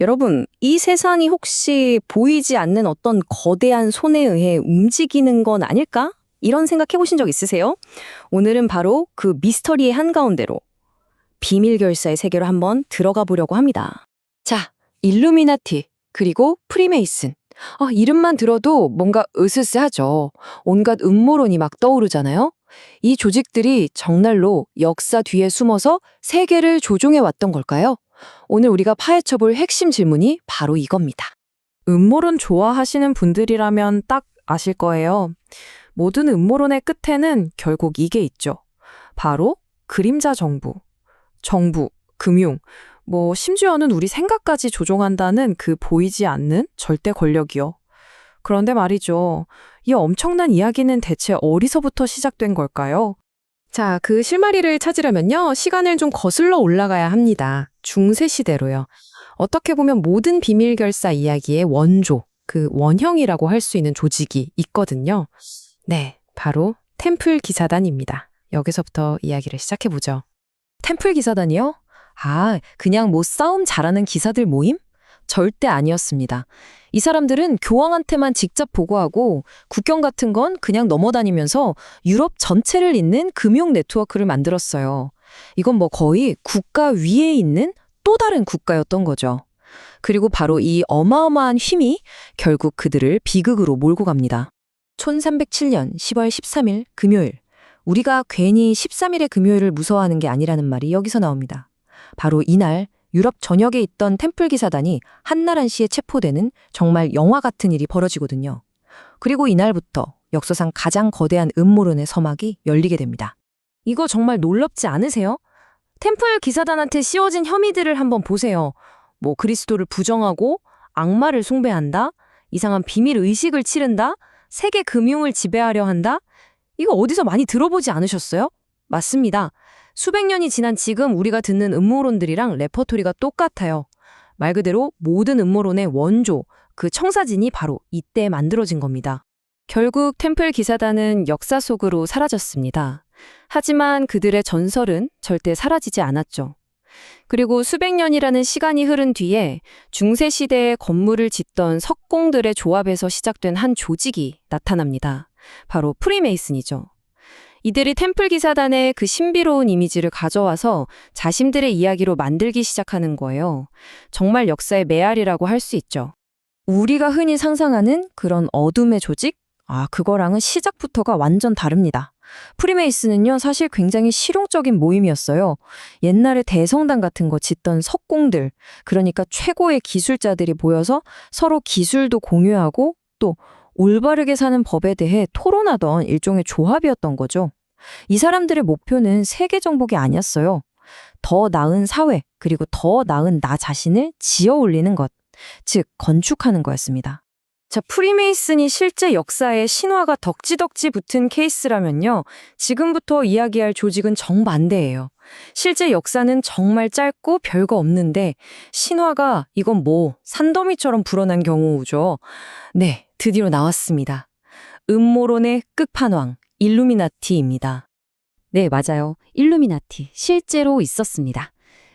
여러분, 이 세상이 혹시 보이지 않는 어떤 거대한 손에 의해 움직이는 건 아닐까? 이런 생각 해보신 적 있으세요? 오늘은 바로 그 미스터리의 한가운데로 비밀 결사의 세계로 한번 들어가 보려고 합니다. 자, 일루미나티, 그리고 프리메이슨. 이름만 들어도 뭔가 으스스하죠. 온갖 음모론이 막 떠오르잖아요. 이 조직들이 정말로 역사 뒤에 숨어서 세계를 조종해 왔던 걸까요? 오늘 우리가 파헤쳐볼 핵심 질문이 바로 이겁니다. 음모론 좋아하시는 분들이라면 딱 아실 거예요. 모든 음모론의 끝에는 결국 이게 있죠. 바로 그림자 정부, 금융, 심지어는 우리 생각까지 조종한다는 그 보이지 않는 절대 권력이요. 그런데 말이죠. 이 엄청난 이야기는 대체 어디서부터 시작된 걸까요? 자, 그 실마리를 찾으려면요, 시간을 좀 거슬러 올라가야 합니다. 중세시대로요. 어떻게 보면 모든 비밀 결사 이야기의 원조, 그 원형이라고 할 수 있는 조직이 있거든요. 네, 바로 템플 기사단입니다. 여기서부터 이야기를 시작해보죠. 템플 기사단이요? 그냥 싸움 잘하는 기사들 모임? 절대 아니었습니다. 이 사람들은 교황한테만 직접 보고하고 국경 같은 건 그냥 넘어다니면서 유럽 전체를 잇는 금융 네트워크를 만들었어요. 이건 거의 국가 위에 있는 또 다른 국가였던 거죠. 그리고 바로 이 어마어마한 힘이 결국 그들을 비극으로 몰고 갑니다. 1307년 10월 13일 금요일. 우리가 괜히 13일의 금요일을 무서워하는 게 아니라는 말이 여기서 나옵니다. 바로 이날 유럽 전역에 있던 템플 기사단이 한나란 씨에 체포되는 정말 영화 같은 일이 벌어지거든요. 그리고 이날부터 역사상 가장 거대한 음모론의 서막이 열리게 됩니다. 이거 정말 놀랍지 않으세요? 템플 기사단한테 씌워진 혐의들을 한번 보세요. 그리스도를 부정하고 악마를 숭배한다, 이상한 비밀 의식을 치른다, 세계 금융을 지배하려 한다. 이거 어디서 많이 들어보지 않으셨어요? 맞습니다. 수백 년이 지난 지금 우리가 듣는 음모론들이랑 레퍼토리가 똑같아요. 말 그대로 모든 음모론의 원조, 그 청사진이 바로 이때 만들어진 겁니다. 결국 템플 기사단은 역사 속으로 사라졌습니다. 하지만 그들의 전설은 절대 사라지지 않았죠. 그리고 수백 년이라는 시간이 흐른 뒤에 중세시대에 건물을 짓던 석공들의 조합에서 시작된 한 조직이 나타납니다. 바로 프리메이슨이죠. 이들이 템플 기사단의 그 신비로운 이미지를 가져와서 자신들의 이야기로 만들기 시작하는 거예요. 정말 역사의 메아리라고 할 수 있죠. 우리가 흔히 상상하는 그런 어둠의 조직? 그거랑은 시작부터가 완전 다릅니다. 프리메이슨은요, 사실 굉장히 실용적인 모임이었어요. 옛날에 대성당 같은 거 짓던 석공들, 그러니까 최고의 기술자들이 모여서 서로 기술도 공유하고 또 올바르게 사는 법에 대해 토론하던 일종의 조합이었던 거죠. 이 사람들의 목표는 세계 정복이 아니었어요. 더 나은 사회, 그리고 더 나은 나 자신을 지어 올리는 것, 즉 건축하는 거였습니다. 자, 프리메이슨이 실제 역사에 신화가 덕지덕지 붙은 케이스라면요, 지금부터 이야기할 조직은 정반대예요. 실제 역사는 정말 짧고 별거 없는데 신화가 이건 산더미처럼 불어난 경우죠. 네, 드디어 나왔습니다. 음모론의 끝판왕, 일루미나티입니다. 네, 맞아요. 일루미나티. 실제로 있었습니다.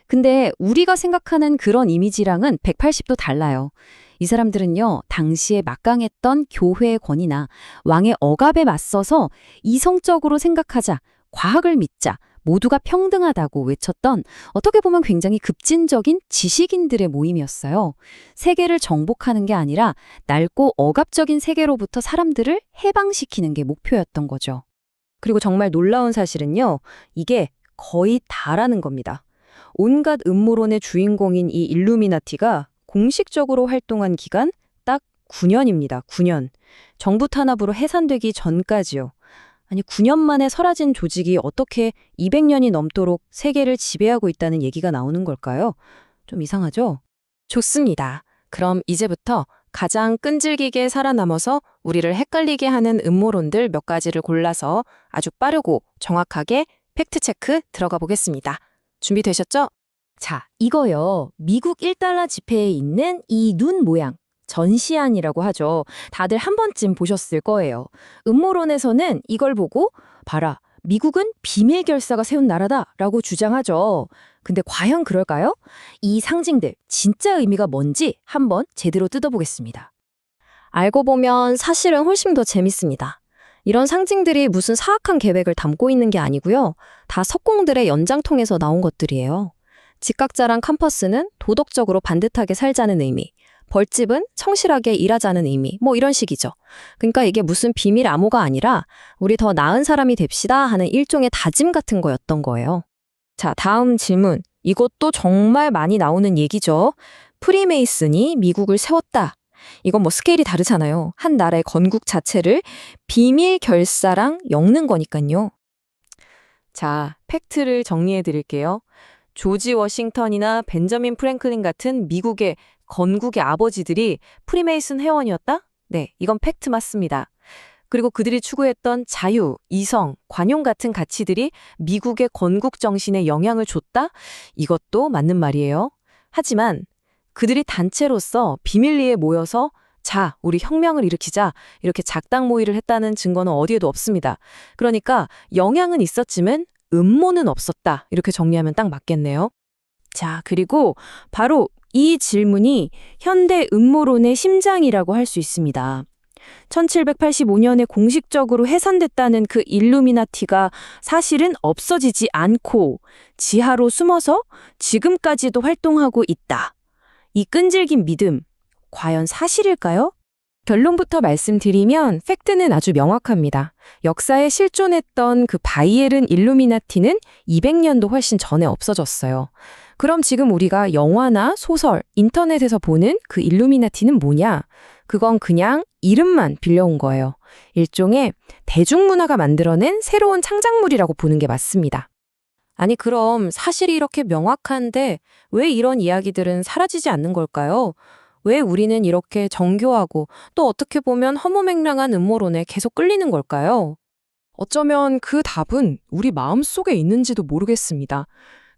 근데 우리가 생각하는 그런 이미지랑은 180도 달라요. 이 사람들은요, 당시에 막강했던 교회의 권위나 왕의 억압에 맞서서 이성적으로 생각하자, 과학을 믿자, 모두가 평등하다고 외쳤던 어떻게 보면 굉장히 급진적인 지식인들의 모임이었어요. 세계를 정복하는 게 아니라 낡고 억압적인 세계로부터 사람들을 해방시키는 게 목표였던 거죠. 그리고 정말 놀라운 사실은요, 이게 거의 다라는 겁니다. 온갖 음모론의 주인공인 이 일루미나티가 공식적으로 활동한 기간 딱 9년입니다. 9년. 정부 탄압으로 해산되기 전까지요. 아니, 9년 만에 사라진 조직이 어떻게 200년이 넘도록 세계를 지배하고 있다는 얘기가 나오는 걸까요? 좀 이상하죠? 좋습니다. 그럼 이제부터 가장 끈질기게 살아남아서 우리를 헷갈리게 하는 음모론들 몇 가지를 골라서 아주 빠르고 정확하게 팩트체크 들어가 보겠습니다. 준비되셨죠? 자, 이거요. 미국 1달러 지폐에 있는 이 눈 모양. 전시안이라고 하죠. 다들 한 번쯤 보셨을 거예요. 음모론에서는 이걸 보고 봐라, 미국은 비밀 결사가 세운 나라다라고 주장하죠. 근데 과연 그럴까요? 이 상징들 진짜 의미가 뭔지 한번 제대로 뜯어보겠습니다. 알고 보면 사실은 훨씬 더 재밌습니다. 이런 상징들이 무슨 사악한 계획을 담고 있는 게 아니고요. 다 석공들의 연장통에서 나온 것들이에요. 직각자랑 컴퍼스는 도덕적으로 반듯하게 살자는 의미, 벌집은 성실하게 일하자는 의미, 뭐 이런 식이죠. 그러니까 이게 무슨 비밀 암호가 아니라 우리 더 나은 사람이 됩시다 하는 일종의 다짐 같은 거였던 거예요. 자, 다음 질문. 이것도 정말 많이 나오는 얘기죠. 프리메이슨이 미국을 세웠다. 이건 뭐 스케일이 다르잖아요. 한 나라의 건국 자체를 비밀 결사랑 엮는 거니까요. 자, 팩트를 정리해 드릴게요. 조지 워싱턴이나 벤저민 프랭클린 같은 미국의 건국의 아버지들이 프리메이슨 회원이었다? 네, 이건 팩트 맞습니다. 그리고 그들이 추구했던 자유, 이성, 관용 같은 가치들이 미국의 건국 정신에 영향을 줬다? 이것도 맞는 말이에요. 하지만 그들이 단체로서 비밀리에 모여서 자, 우리 혁명을 일으키자 이렇게 작당 모의를 했다는 증거는 어디에도 없습니다. 그러니까 영향은 있었지만 음모는 없었다. 이렇게 정리하면 딱 맞겠네요. 자, 그리고 바로 이 질문이 현대 음모론의 심장이라고 할 수 있습니다. 1785년에 공식적으로 해산됐다는 그 일루미나티가 사실은 없어지지 않고 지하로 숨어서 지금까지도 활동하고 있다. 이 끈질긴 믿음, 과연 사실일까요? 결론부터 말씀드리면 팩트는 아주 명확합니다. 역사에 실존했던 그 바이에른 일루미나티는 200년도 훨씬 전에 없어졌어요. 그럼 지금 우리가 영화나 소설, 인터넷에서 보는 그 일루미나티는 뭐냐? 그건 그냥 이름만 빌려온 거예요. 일종의 대중문화가 만들어낸 새로운 창작물이라고 보는 게 맞습니다. 아니 그럼 사실이 이렇게 명확한데 왜 이런 이야기들은 사라지지 않는 걸까요? 왜 우리는 이렇게 정교하고 또 어떻게 보면 허무맹랑한 음모론에 계속 끌리는 걸까요? 어쩌면 그 답은 우리 마음속에 있는지도 모르겠습니다.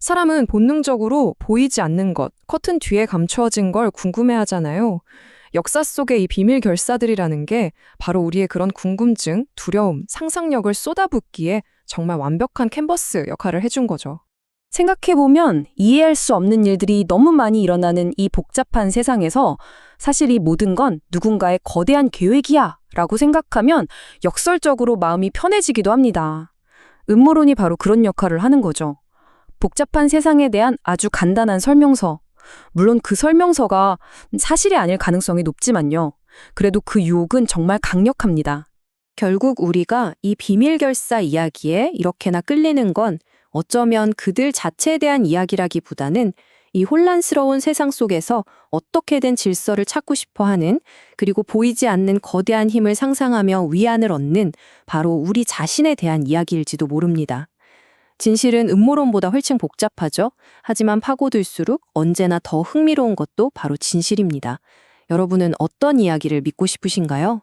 사람은 본능적으로 보이지 않는 것, 커튼 뒤에 감추어진 걸 궁금해하잖아요. 역사 속의 이 비밀 결사들이라는 게 바로 우리의 그런 궁금증, 두려움, 상상력을 쏟아붓기에 정말 완벽한 캔버스 역할을 해준 거죠. 생각해보면 이해할 수 없는 일들이 너무 많이 일어나는 이 복잡한 세상에서 사실 이 모든 건 누군가의 거대한 계획이야 라고 생각하면 역설적으로 마음이 편해지기도 합니다. 음모론이 바로 그런 역할을 하는 거죠. 복잡한 세상에 대한 아주 간단한 설명서. 물론 그 설명서가 사실이 아닐 가능성이 높지만요. 그래도 그 유혹은 정말 강력합니다. 결국 우리가 이 비밀 결사 이야기에 이렇게나 끌리는 건 어쩌면 그들 자체에 대한 이야기라기보다는 이 혼란스러운 세상 속에서 어떻게든 질서를 찾고 싶어 하는, 그리고 보이지 않는 거대한 힘을 상상하며 위안을 얻는 바로 우리 자신에 대한 이야기일지도 모릅니다. 진실은 음모론보다 훨씬 복잡하죠. 하지만 파고들수록 언제나 더 흥미로운 것도 바로 진실입니다. 여러분은 어떤 이야기를 믿고 싶으신가요?